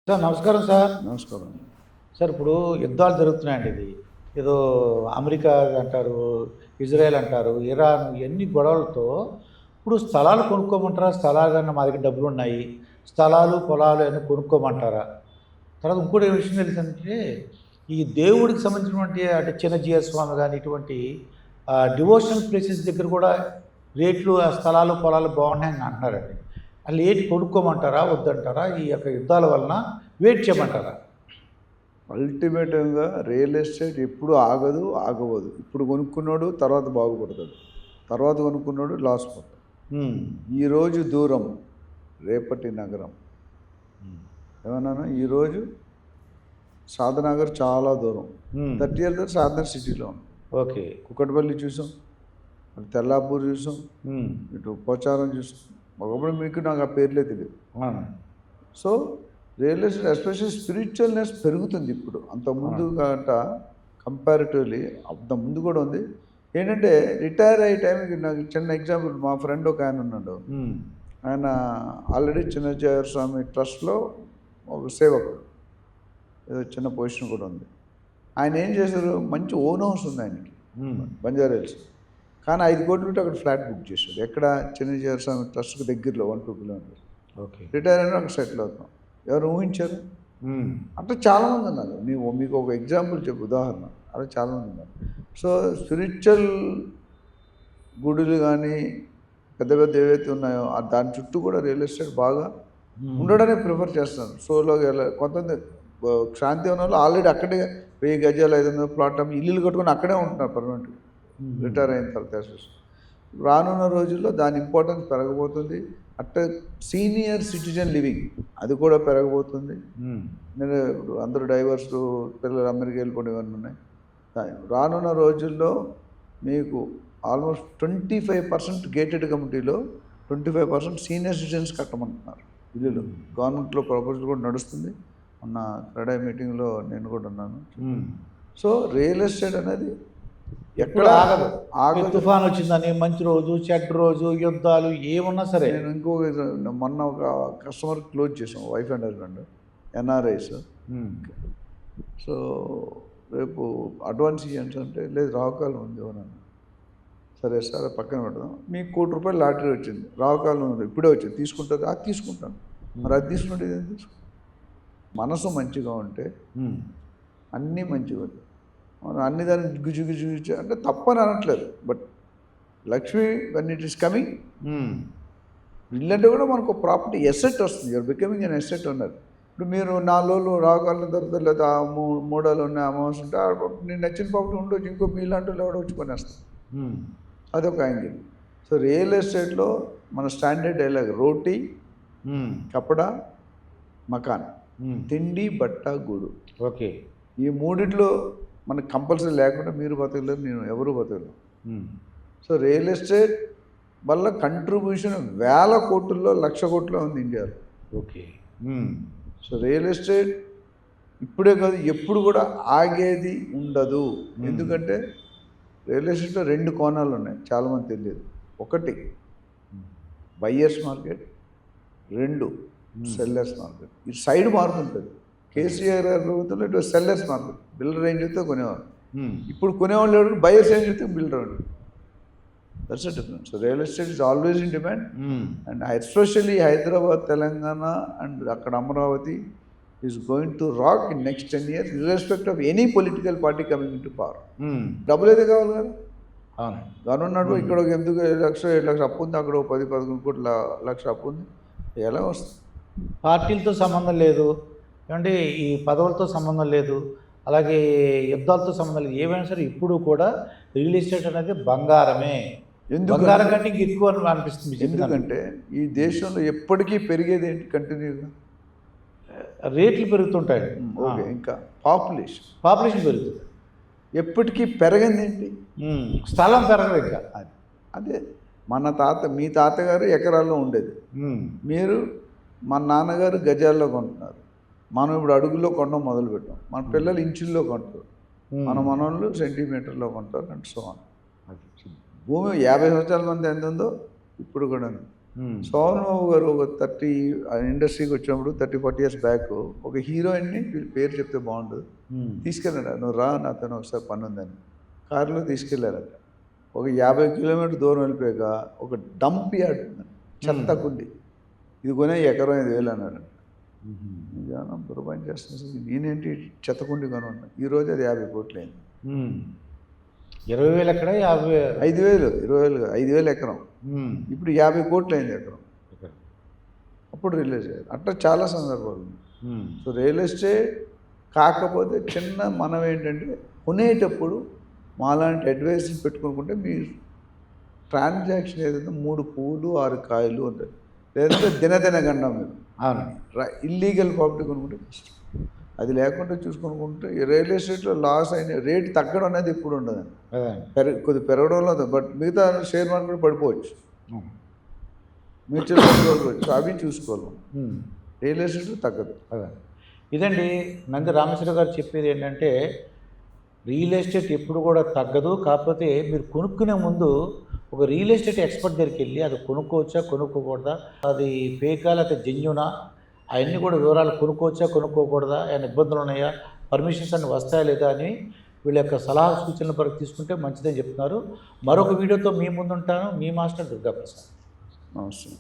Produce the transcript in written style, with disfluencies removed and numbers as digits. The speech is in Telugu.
సార్ నమస్కారం సార్. నమస్కారం. సార్ ఇప్పుడు యుద్ధాలు జరుగుతున్నాయండి. ఏదో అమెరికా అంటారు, ఇజ్రాయెల్ అంటారు, ఇరాన్ ఇయన్నీ గొడవలతో ఇప్పుడు స్థలాలు కొనుక్కోమంటారా? స్థలాలు కన్నా మా దగ్గర డబ్బులున్నాయి. స్థలాలు, పొలాలు అన్నీ కొనుక్కోమంటారా? తర్వాత ఇంకోటి విషయం ఏంటంటే ఈ దేవుడికి సంబంధించినటువంటి అంటే చిన్నజీయ స్వామి గాని ఇటువంటి డివోషనల్ ప్లేసెస్ దగ్గర కూడా రేట్లు, ఆ స్థలాలు, పొలాలు బాగున్నాయని అంటున్నారండి. అసలు ఏంటి కొనుక్కోమంటారా? వద్దంటారా? ఈ యొక్క యుద్ధాల వలన వెయిట్ చేయమంటారా? అల్టిమేట్‌గా రియల్ ఎస్టేట్ ఎప్పుడు ఆగదు, ఆగవదు. ఇప్పుడు కొనుక్కున్నోడు తర్వాత బాగుపడతాడు. తర్వాత కొనుక్కున్నోడు లాస్ పోతాడు. ఈరోజు దూరం, రేపటి నగరం. ఏమన్నాను? ఈరోజు సాధనగర్ చాలా దూరం. 30 ఇయర్స్ తర్వాత సాధనగర్ సిటీలో ఉంది. ఓకే. కుక్కటపల్లి చూసాం, అటు తెల్లాపూర్ చూసాం, ఇటు పోచారం చూసాం. ఒకప్పుడు మీకు నాకు ఆ పేర్లే తెలియదు. సో రియల్ ఎస్టేట్ ఎస్పెషల్లీ స్పిరిచువల్నెస్ పెరుగుతుంది ఇప్పుడు. అంతకుముందు గంట కంపారిటివ్లీ అంత ముందు కూడా ఉంది. ఏంటంటే రిటైర్ అయ్యే టైంకి నాకు చిన్న ఎగ్జాంపుల్, మా ఫ్రెండ్ ఒక ఆయన ఉన్నాడు. ఆయన ఆల్రెడీ చిన్నజీయ స్వామి ట్రస్ట్లో ఒక సేవకుడు, ఏదో చిన్న పొజిషన్ కూడా ఉంది. ఆయన ఏం చేశారు, మంచి ఓన్ హౌస్ ఉంది ఆయనకి బంజారా హిల్స్. కానీ 5 కోట్లు ఉంటే అక్కడ ఫ్లాట్ బుక్ చేశాడు. ఎక్కడ? చిన్నజీయ స్వామి ట్రస్ట్కి దగ్గరలో 1-2 కిలోమీటర్స్. ఓకే. రిటైర్ అయినా అక్కడ సెటిల్ అవుతాం. ఎవరు ఊహించారు? అట్లా చాలామంది ఉన్నారు. మీకు ఒక ఎగ్జాంపుల్ చెప్పు, ఉదాహరణ. అలా చాలామంది ఉన్నారు. సో స్పిరిచువల్ గుడులు కానీ పెద్ద పెద్ద ఏవైతే ఉన్నాయో దాని చుట్టూ కూడా రియల్ ఎస్టేట్ బాగా ఉండడానికి ప్రిఫర్ చేస్తున్నారు. సోలోగా కొంతమంది శాంతి ఉన్న వాళ్ళు ఆల్రెడీ అక్కడే 1000 గజాలు 500 ప్లాట్ ఇల్లులు కట్టుకొని అక్కడే ఉంటున్నారు పర్మనెంట్గా రిటైర్ అయిన తర్వాత. రానున్న రోజుల్లో దాని ఇంపార్టెన్స్ పెరగబోతుంది. అట్లా సీనియర్ సిటిజన్ లివింగ్ అది కూడా పెరగబోతుంది. నేను ఇప్పుడు అందరూ డైవర్స్ పిల్లలు అమెరికా వెళ్ళిపోవడం ఇవన్నీ ఉన్నాయి. రానున్న రోజుల్లో మీకు ఆల్మోస్ట్ 25% గేటెడ్ కమ్యూనిటీలో 25% సీనియర్ సిటిజన్స్ కట్టమంటున్నారు ఇల్లులు. గవర్నమెంట్లో ప్రపోజల్ కూడా నడుస్తుంది. మొన్న క్రెడా మీటింగ్లో నేను కూడా ఉన్నాను. సో రియల్ ఎస్టేట్ అనేది ఎక్కడ ఆగదు. తుఫాన్ వచ్చిందని, మంచి రోజు, చెడ్డ రోజు, యుద్ధాలు ఏమున్నా సరే. నేను మొన్న ఒక కస్టమర్ క్లోజ్ చేసాం, wife and husband, NRIs. So రేపు అడ్వాన్స్ ఇవ్వండి అంటే, లేదు రావుకాలం ఉంది అన్నాను. సరే సార్ పక్కన పెడదాం, మీకు ₹1,00,00,000 లాటరీ వచ్చింది, రావుకాలం ఉంది, ఇప్పుడే వచ్చింది, తీసుకుంటుంది. అది తీసుకుంటాను. మరి అది తీసుకుంటే ఇదేం తీసుకుంటాను? మనసు మంచిగా ఉంటే అన్నీ మంచిగా ఉంటాయి. అన్ని దాన్ని గుజు గుజు గుజు అంటే తప్పని అనట్లేదు. But Lakshmi when it is coming, ఇల్లంటే కూడా మనకు ప్రాపర్టీ ఎసెట్ వస్తుంది. యూఆర్ బికమింగ్ అన్ ఎసెట్ ఉన్నారు. ఇప్పుడు మీరు 4 రోజులు రావుకాలం తర్వాత లేదా 3 ఉన్నాయి అమావాస్య ఉంటే నేను నచ్చిన ప్రాపర్టీ ఉండొచ్చు, ఇంకో మీలాంటి వాళ్ళు ఎవడో వచ్చి కొనేస్తాను. అదొక యాంగిల్. సో రియల్ ఎస్టేట్లో మన స్టాండర్డ్ డైలాగ్ రోటీ, కపడా, మకాన్, తిండి, బట్ట, గూడు. ఓకే. ఈ మూడిట్లో మనకు కంపల్సరీ లేకుండా మీరు బతకలేరు, నేను ఎవరు బతకలేరు. సో రియల్ ఎస్టేట్ వల్ల కంట్రిబ్యూషన్ 1000 కోట్లలో 1,00,000 కోట్లో ఉంది ఇండియాలో. ఓకే. సో రియల్ ఎస్టేట్ ఇప్పుడే కాదు ఎప్పుడు కూడా ఆగేది ఉండదు. ఎందుకంటే రియల్ ఎస్టేట్లో 2 కోణాలు ఉన్నాయి, చాలామంది తెలియదు. ఒకటి బయ్యర్స్ మార్కెట్, 2 సెల్లర్స్ మార్కెట్. ఈ సైడ్ మారుతుంటుంది. కేసీఆర్ గారి ప్రభుత్వంలో ఇటు సెల్లర్స్ మార్కెట్, బిల్డర్ ఏం చెప్తే కొనేవాళ్ళు. ఇప్పుడు కొనేవాళ్ళు ఎవరు? బయర్స్ ఏం చెప్తే బిల్డర్ వాళ్ళు. That's a difference. So real estate is always in demand. And especially Hyderabad, Telangana and అక్కడ Amaravati is going to rock in next 10 years irrespective of any political party coming in to power. డబ్బులు అయితే కావాలి కదా. గవర్నమెంట్ నడుపు ఇక్కడ ఎందుకు 7,00,000 అప్పు ఉంది, అక్కడ 10-11 కోట్ల లక్ష అప్పు ఉంది, ఎలా వస్తుంది? పార్టీలతో సంబంధం లేదు, ఏమంటే ఈ పదవులతో సంబంధం లేదు, అలాగే యుద్ధాలతో సంబంధం లేదు. ఏమైనా సరే ఇప్పుడు కూడా రియల్ ఎస్టేట్ అనేది బంగారమే. బంగారం కంటే ఎక్కువ అనిపిస్తుంది. ఎందుకంటే ఈ దేశంలో ఎప్పటికీ పెరిగేది ఏంటి? కంటిన్యూగా రేట్లు పెరుగుతుంటాయి. ఓకే. ఇంకా పాపులేషన్ పెరుగుతుంది. ఎప్పటికీ పెరగంది ఏంటి? స్థలం పెరగదు. ఇంకా అదే మీ తాతగారు ఎకరాల్లో ఉండేది, మీరు మా నాన్నగారు గజాల్లో కొంటున్నారు, మనం ఇప్పుడు అడుగుల్లో కొనడం మొదలుపెట్టాం, మన పిల్లలు ఇంచుల్లో కొంటారు, మన మనోళ్ళు సెంటీమీటర్లో కొంటారు అండ్ సో ఆన్. భూమి 50 సంవత్సరాల మంది ఎంత ఉందో ఇప్పుడు కూడా సోహన్ బాబు గారు ఒక 30 ఇండస్ట్రీకి వచ్చినప్పుడు 30-40 ఇయర్స్ బ్యాక్ ఒక హీరోయిన్ని వీళ్ళ పేరు చెప్తే బాగుండదు తీసుకెళ్ళాడు, నువ్వు రా నాతో ఒకసారి పని ఉందని కారులో తీసుకెళ్ళారట. ఒక 50 కిలోమీటర్ దూరం వెళ్ళిపోయాక ఒక డంప్ యార్డ్ ఉందని, చెత్త కుండి, ఇది కొనే ఎకరం 5,000 అన్నాడు. నిజానం పురపని చేస్తుంది, నేనేంటి చెత్త కుండి కొనున్నా, ఈరోజు అది 50 కోట్లు అయింది. 20,000 ఎక్కడ 50,000 5,000 20,000 5,000 ఎకరం, ఇప్పుడు 50 కోట్లు అయింది ఎకరం. అప్పుడు రియలైజ్ అయ్యారు. అట్లా చాలా సందర్భాలు ఉన్నాయి. సో రియల్ ఎస్టేట్ కాకపోతే చిన్న మనం ఏంటంటే కొనేటప్పుడు మాలాంటి అడ్వైజర్స్ పెట్టుకుంటే మీ ట్రాన్సాక్షన్ ఏదైతే 3 పువ్వులు 6 కాయలు ఉంటుంది, లేదంటే దినదిన గండం మీరు ఇల్లీగల్ ప్రాపర్టీ కొనుక్కుంటే కష్టం. అది లేకుండా చూసుకొనుకుంటే రియల్ ఎస్టేట్లో లాస్ అయిన రేటు తగ్గడం అనేది ఎప్పుడు ఉండదండి, కొద్దిగా పెరగడంలో. బట్ మిగతా షేర్ మార్కెట్ పడిపోవచ్చు, మ్యూచువల్ ఫండ్ పడిపోవచ్చు, అవి చూసుకోవాలి. రియల్ ఎస్టేట్ తగ్గదు. ఇదండి నంది రామేశ్వర గారు చెప్పేది ఏంటంటే రియల్ ఎస్టేట్ ఎప్పుడు కూడా తగ్గదు. కాకపోతే మీరు కొనుక్కునే ముందు ఒక రియల్ ఎస్టేట్ ఎక్స్పర్ట్ దగ్గరికి వెళ్ళి అది కొనుక్కోవచ్చా కొనుక్కోకూడదా, అది ఫేకా లేకపోతే జెన్యూనా, అవన్నీ కూడా వివరాలు, కొనుక్కోవచ్చా కొనుక్కోకూడదా, ఏమైనా ఇబ్బందులు ఉన్నాయా, పర్మిషన్స్ అన్ని వస్తాయా లేదా అని వీళ్ళ యొక్క సలహా సూచనల వరకు తీసుకుంటే మంచిదని చెప్తున్నారు. మరొక వీడియోతో మీ ముందుంటాను. మీ మాస్టర్ దుర్గాప్రసాద్. నమస్తే.